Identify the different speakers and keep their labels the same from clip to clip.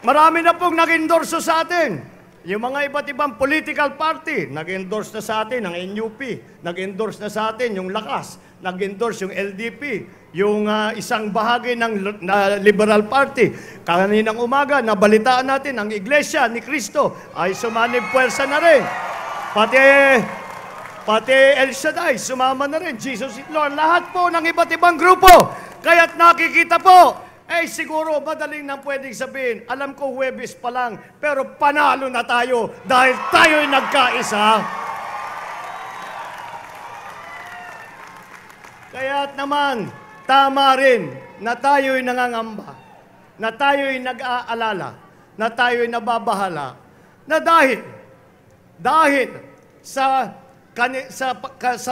Speaker 1: Marami na pong nag-endorso sa atin. Yung mga iba't ibang political party, nag-endorse na sa atin ang NUP, nag-endorse na sa atin yung Lakas, nag-endorse yung LDP, yung isang bahagi ng Liberal Party. Kaninang umaga, nabalitaan natin ang Iglesia ni Cristo ay sumanib puwersa na rin. Pati El Shaddai, sumama na rin. Jesus is Lord. Lahat po ng iba't ibang grupo. Kaya't nakikita po, siguro madaling nang pwedeng sabihin, alam ko Huwebes pa lang, pero panalo na tayo dahil tayo'y nagkaisa. Kaya't naman, tama rin na tayo'y nangangamba, na tayo'y nag-aalala, na tayo'y nababahala, na dahil sa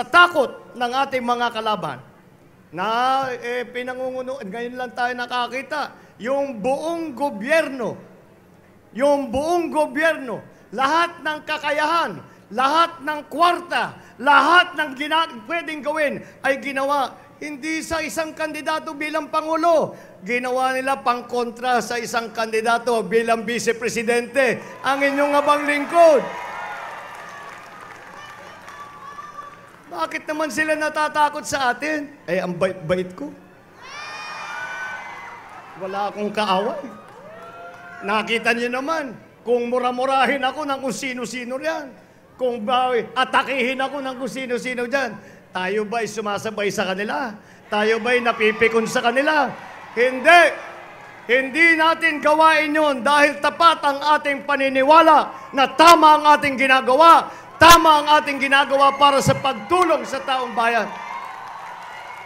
Speaker 1: takot ng ating mga kalaban, na pinangungunuan, ngayon lang tayo nakakita, yung buong gobyerno, lahat ng kakayahan, lahat ng kwarta, lahat ng pwedeng gawin ay ginawa hindi sa isang kandidato bilang Pangulo. Ginawa nila pangkontra sa isang kandidato bilang Vice Presidente, ang inyong abang lingkod. Bakit naman sila natatakot sa atin? Ang bait-bait ko. Wala akong kaaway. Nakita niyo naman, kung mura-murahin ako ng kung sino-sino yan, kung atakihin ako ng kung sino-sino dyan, tayo ba'y sumasabay sa kanila? Tayo ba'y napipikon sa kanila? Hindi! Hindi natin gawain yun dahil tapat ang ating paniniwala na tama ang ating ginagawa. Tama ang ating ginagawa para sa pagtulong sa taong bayan.